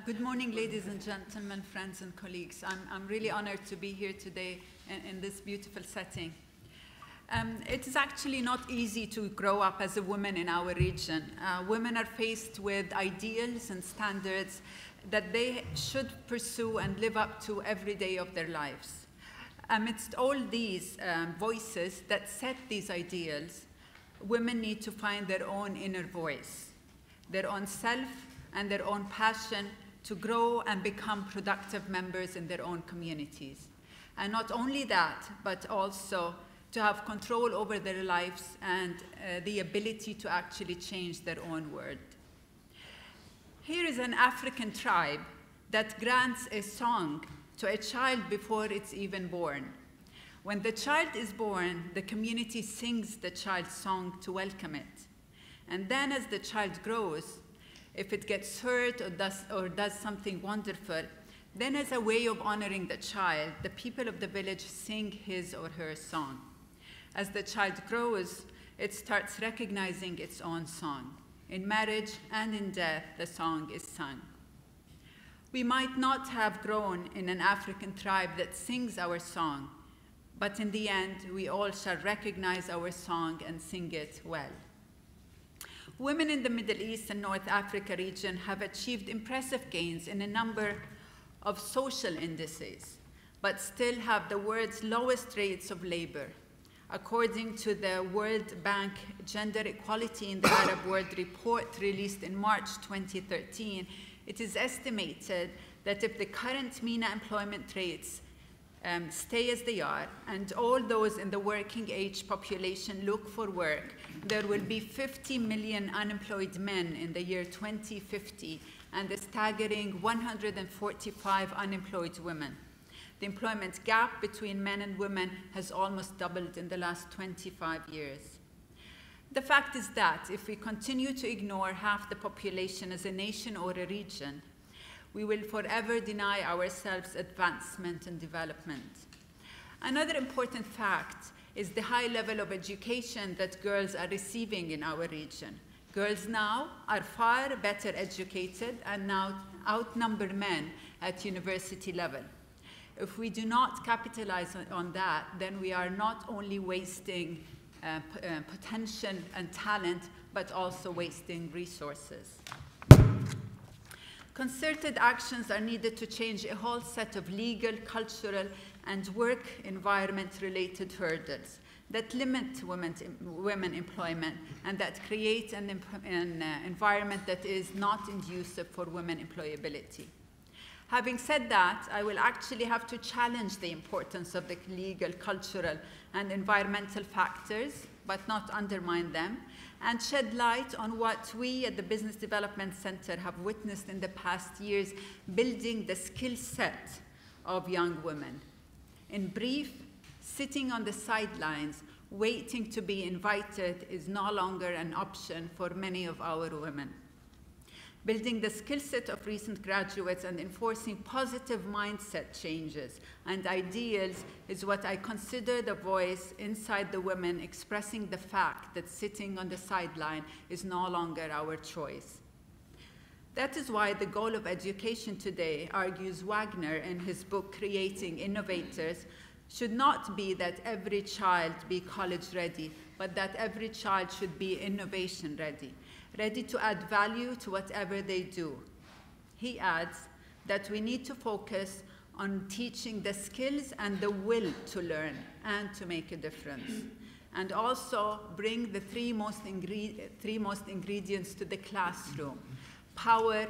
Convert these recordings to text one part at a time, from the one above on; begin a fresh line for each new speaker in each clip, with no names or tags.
Good morning, ladies and gentlemen, friends and colleagues. I'm really honored to be here today in this beautiful setting. It is actually not easy to grow up as a woman in our region. Women are faced with ideals and standards that they should pursue and live up to every day of their lives. Amidst all these voices that set these ideals, women need to find their own inner voice, their own self, and their own passion to grow and become productive members in their own communities. And not only that, but also to have control over their lives and the ability to actually change their own world. Here is an African tribe that grants a song to a child before it's even born. When the child is born, the community sings the child's song to welcome it. And then as the child grows, if it gets hurt or does something wonderful, then as a way of honoring the child, the people of the village sing his or her song. As the child grows, it starts recognizing its own song. In marriage and in death, the song is sung. We might not have grown in an African tribe that sings our song, but in the end, we all shall recognize our song and sing it well. Women in the Middle East and North Africa region have achieved impressive gains in a number of social indices, but still have the world's lowest rates of labor. According to the World Bank Gender Equality in the Arab World report released in March 2013, it is estimated that if the current MENA employment rates stay as they are, and all those in the working age population look for work, there will be 50 million unemployed men in the year 2050 and a staggering 145 unemployed women. The employment gap between men and women has almost doubled in the last 25 years. The fact is that if we continue to ignore half the population as a nation or a region, we will forever deny ourselves advancement and development. Another important fact is the high level of education that girls are receiving in our region. Girls now are far better educated and now outnumber men at university level. If we do not capitalize on that, then we are not only wasting potential and talent, but also wasting resources. Concerted actions are needed to change a whole set of legal, cultural, and work environment-related hurdles that limit women employment and that create an environment that is not conducive for women employability. Having said that, I will actually have to challenge the importance of the legal, cultural, and environmental factors, but not undermine them, and shed light on what we at the Business Development Center have witnessed in the past years, building the skill set of young women. In brief, sitting on the sidelines, waiting to be invited is no longer an option for many of our women. Building the skill set of recent graduates and enforcing positive mindset changes and ideals is what I consider the voice inside the women expressing the fact that sitting on the sideline is no longer our choice. That is why the goal of education today, argues Wagner in his book Creating Innovators, should not be that every child be college ready, but that every child should be innovation ready. Ready to add value to whatever they do. He adds that we need to focus on teaching the skills and the will to learn and to make a difference, and also bring the three most ingredients to the classroom: power,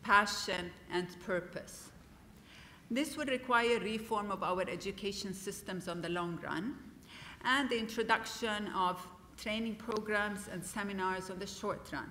passion, and purpose. This would require reform of our education systems on the long run, and the introduction of training programs and seminars on the short run.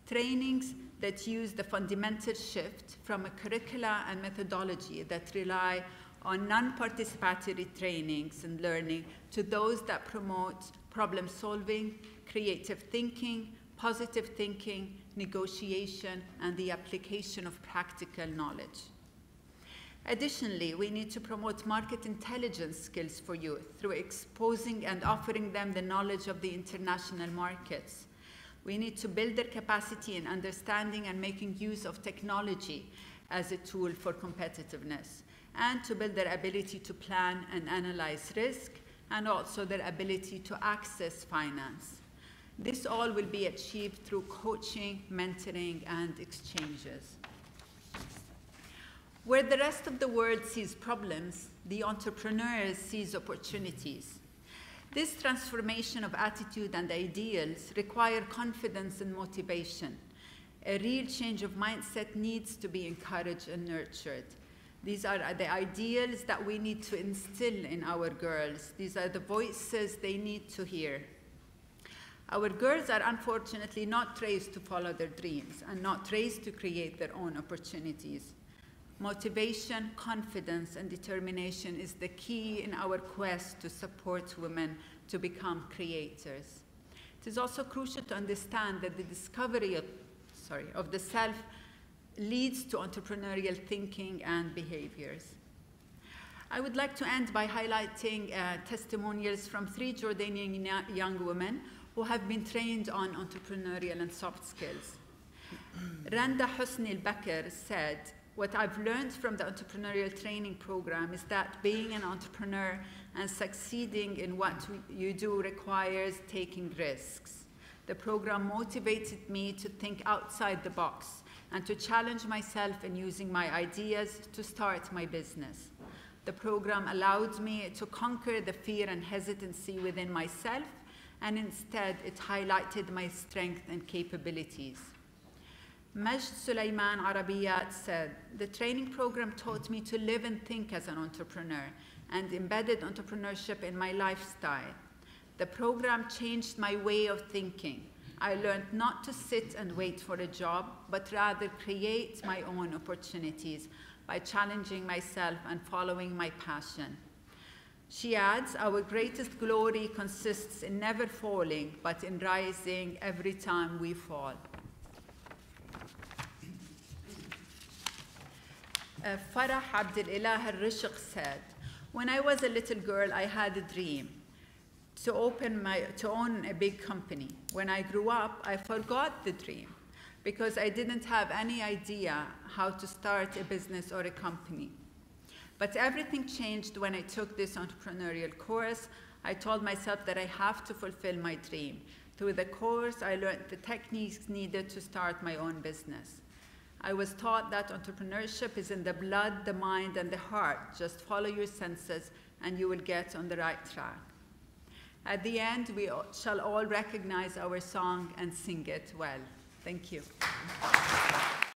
Trainings that use the fundamental shift from a curricula and methodology that rely on non-participatory trainings and learning to those that promote problem solving, creative thinking, positive thinking, negotiation, and the application of practical knowledge. Additionally, we need to promote market intelligence skills for youth through exposing and offering them the knowledge of the international markets. We need to build their capacity in understanding and making use of technology as a tool for competitiveness, and to build their ability to plan and analyze risk, and also their ability to access finance. This all will be achieved through coaching, mentoring, and exchanges. Where the rest of the world sees problems, the entrepreneurs sees opportunities. This transformation of attitude and ideals require confidence and motivation. A real change of mindset needs to be encouraged and nurtured. These are the ideals that we need to instill in our girls. These are the voices they need to hear. Our girls are unfortunately not raised to follow their dreams and not raised to create their own opportunities. Motivation, confidence, and determination is the key in our quest to support women to become creators. It is also crucial to understand that the discovery of the self leads to entrepreneurial thinking and behaviors. I would like to end by highlighting testimonials from 3 Jordanian young women who have been trained on entrepreneurial and soft skills. Randa Husni al-Bakr said, "What I've learned from the entrepreneurial training program is that being an entrepreneur and succeeding in what you do requires taking risks. The program motivated me to think outside the box and to challenge myself in using my ideas to start my business. The program allowed me to conquer the fear and hesitancy within myself, and instead it highlighted my strength and capabilities." Majd Sulaiman Arabiyat said, "The training program taught me to live and think as an entrepreneur and embedded entrepreneurship in my lifestyle. The program changed my way of thinking. I learned not to sit and wait for a job, but rather create my own opportunities by challenging myself and following my passion." She adds, "Our greatest glory consists in never falling, but in rising every time we fall." Farah Abdelilah al-Rishq said, "When I was a little girl, I had a dream to own a big company. When I grew up, I forgot the dream because I didn't have any idea how to start a business or a company. But everything changed when I took this entrepreneurial course. I told myself that I have to fulfill my dream. Through the course, I learned the techniques needed to start my own business. I was taught that entrepreneurship is in the blood, the mind, and the heart. Just follow your senses and you will get on the right track." At the end, we shall all recognize our song and sing it well. Thank you.